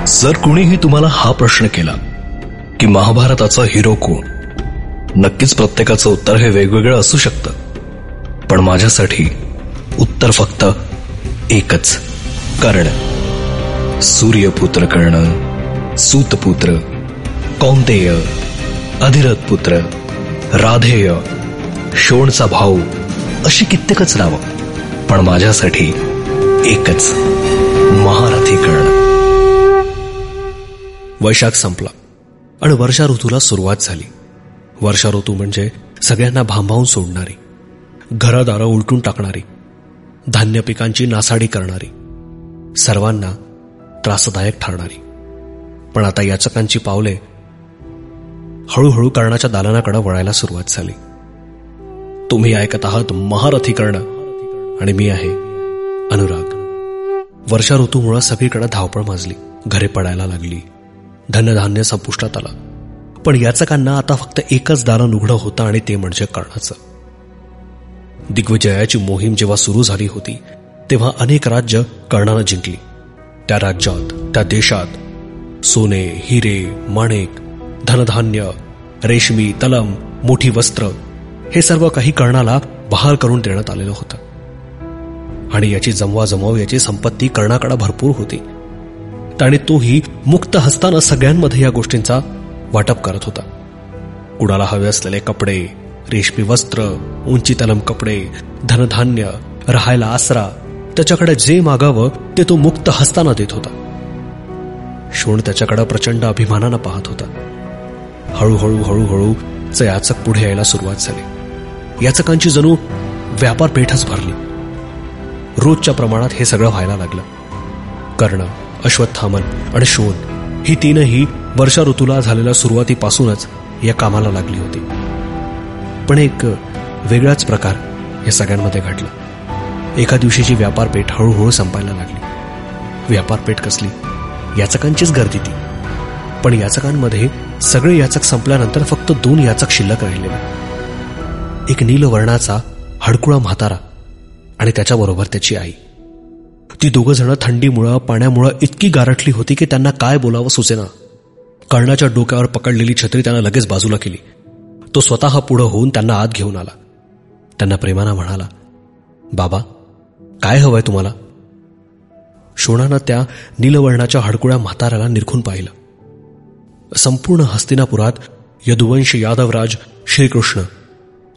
जर कुणीही तुम्हाला हा प्रश्न केला की महाभारताचा हिरो कोण, नक्कीच प्रत्येकाचं उत्तर हे वेगवेगळं असू शकतं, पण माझ्यासाठी उत्तर फक्त एकच. कर्ण. सूर्यपुत्र कर्ण, सूतपुत्र, कौंतेय, अधिरथ पुत्र, राधेय, शोणचा भाऊ, अशी कित्येकच नावं, पण माझ्यासाठी एकच, महारथी कर्ण. वैशाख संपला आणि वर्षा ऋतूला सुरुवात झाली. वर्षा ऋतू म्हणजे सगळ्यांना भांबावून सोडणारी, घरदारं उलटून टाकणारी, धान्य पिकांची नासाडी करणारी, सर्वांना त्रासदायक ठरणारी. पण आता याचकांची पावले हळूहळू कर्णाच्या दालनाकडे वळायला सुरुवात झाली. तुम्ही ऐकत आहात महारथी कर्ण आणि मी आहे अनुराग. वर्षा ऋतूमुळे सगळीकडे धावपळ माजली, घरे पडायला लागली, धनधान्य संपुष्टात आलं. पण याचकांना आता फक्त एकच दालन उघडं होतं आणि ते म्हणजे कर्णाचं. दिग्विजयाची मोहीम जेव्हा सुरू झाली होती तेव्हा अनेक राज्य कर्णानं जिंकली. त्या राज्यात, त्या देशात सोने, हिरे, माणिक, धनधान्य, रेशमी, तलम, मोठी वस्त्र हे सर्व काही कर्णाला बहाल करून देण्यात आलेलं होतं. आणि याची जमवाजमव, याची संपत्ती कर्णाकडे भरपूर होती आणि तोही मुक्त हस्तानं सगळ्यांमध्ये या गोष्टींचा वाटप करत होता. कुणाला हवे असलेले कपडे, रेशमी वस्त्र, उंची तलम कपडे, धनधान्य, राहायला आसरा, त्याच्याकडे जे मागावं ते तो मुक्त हस्तानं देत होता. शोण त्याच्याकडे प्रचंड अभिमानानं पाहत होता. हळूहळू हळूहळू याचक पुढे यायला सुरुवात झाली. याचकांची जणू व्यापारपेठच भरली. रोजच्या प्रमाणात हे सगळं व्हायला लागलं. कर्ण, अश्वत्थामन आणि शोण ही तीनही वर्षा ऋतूला झालेल्या सुरुवातीपासूनच या कामाला लागली होती. पण एक वेगळाच प्रकार या सगळ्यांमध्ये घडला. एका दिवशीची व्यापारपेठ हळूहळू संपायला लागली. व्यापारपेठ कसली? याचकांचीच गर्दी ती. पण याचकांमध्ये सगळे याचक संपल्यानंतर फक्त 2 याचक शिल्लक राहिलेले. एक नीलवर्णाचा हडकुळा म्हातारा आणि त्याच्याबरोबर त्याची आई. ती दोघं जण थंडीमुळं, पाण्यामुळं इतकी गारठली होती की त्यांना काय बोलावं सुचेना. कर्णाच्या डोक्यावर पकडलेली छत्री त्यानं लगेच बाजूला केली. तो स्वतः पुढं होऊन त्यांना आत घेऊन आला. त्यांना प्रेमानं म्हणाला, बाबा, काय हवंय तुम्हाला? शोणानं त्या नीलवर्णाच्या हडकुळ्या म्हाताऱ्याला निरखून पाहिलं. संपूर्ण हस्तिनापुरात यदुवंश यादवराज श्रीकृष्ण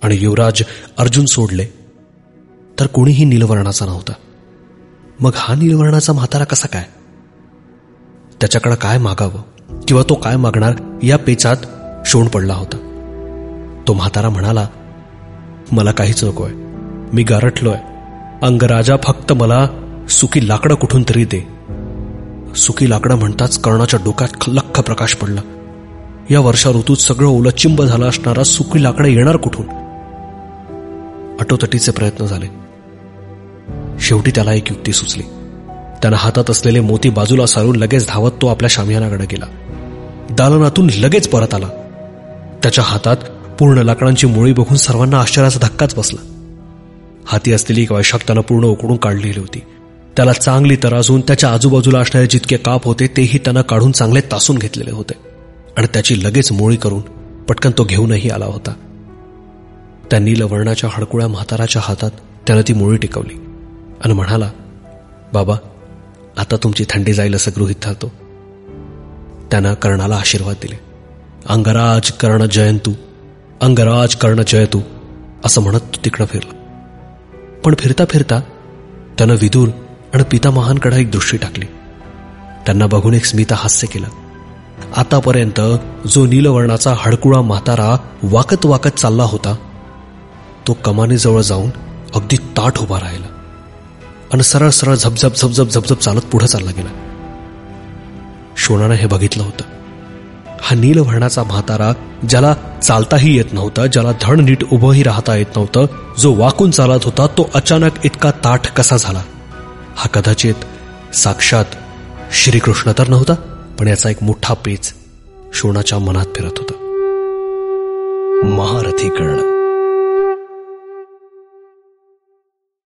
आणि युवराज अर्जुन सोडले तर कोणीही नीलवर्णाचा नव्हता. मग हा नीलवर्णाचा म्हातारा कसा काय? त्याच्याकडे काय मागावं किंवा तो काय मागणार या पेचात शोण पडला होता. तो म्हातारा म्हणाला, मला काहीच नकोय, मी गारठलोय. अंगराजा, फक्त मला सुकी लाकडं कुठून तरी दे. सुकी लाकडं म्हणताच कर्णाच्या डोक्यात लख्ख प्रकाश पडला. या वर्षा ऋतूत सगळं ओलचिंब झालं असणारा सुकी लाकडं येणार कुठून? अटोतटीचे प्रयत्न झाले. शेवटी त्याला एक युक्ती सुचली. त्यानं हातात असलेले मोती बाजूला सारून लगेच धावत तो आपल्या शामियानाकडे गेला. दालनातून लगेच परत आला. त्याच्या हातात पूर्ण लाकडांची मोळी बघून सर्वांना आश्चर्याचा धक्काच बसला. हाती असलेली एक वैशाख त्यानं पूर्ण उकडून काढलेली होती. त्याला चांगली तराजून त्याच्या आजूबाजूला असणारे जितके काप होते तेही त्यानं काढून चांगले तासून घेतलेले होते आणि त्याची लगेच मोळी करून पटकन तो घेऊनही आला होता. त्या नीलवर्णाच्या हडकुळ्या म्हाताराच्या हातात त्यानं ती मोळी टिकवली आणि म्हणाला, बाबा, आता तुमची थंडी जाईल असं गृहीत धरतो. त्यानं कर्णाला आशीर्वाद दिले. अंगराज कर्ण जयंतू, अंगराज कर्ण जयतू असं म्हणत तो तिकडं फिरला. पण फिरता फिरता त्यानं विदुर आणि पितामहांकडे एक दृष्टी टाकली. त्यांना बघून एक स्मित हास्य केलं. आतापर्यंत जो नीलवर्णाचा हडकुळा म्हातारा वाकत वाकत चालला होता तो कमानीजवळ जाऊन अगदी ताठ उभा राहिला आणि सरळ सरळ झपझप झपझप झपझप चालत पुढे चालला गेला. शोणानं हे बघितलं होतं. हा नीलवर्णाचा म्हातारा, ज्याला चालताही येत नव्हतं, ज्याला धड नीट उभंही राहता येत नव्हतं, जो वाकून चालत होता, तो अचानक इतका ताठ कसा झाला? हा कदाचित साक्षात श्रीकृष्ण तर नव्हता, पण याचा एक मोठा पेच शोणाच्या मनात फिरत होता. महारथी कर्ण.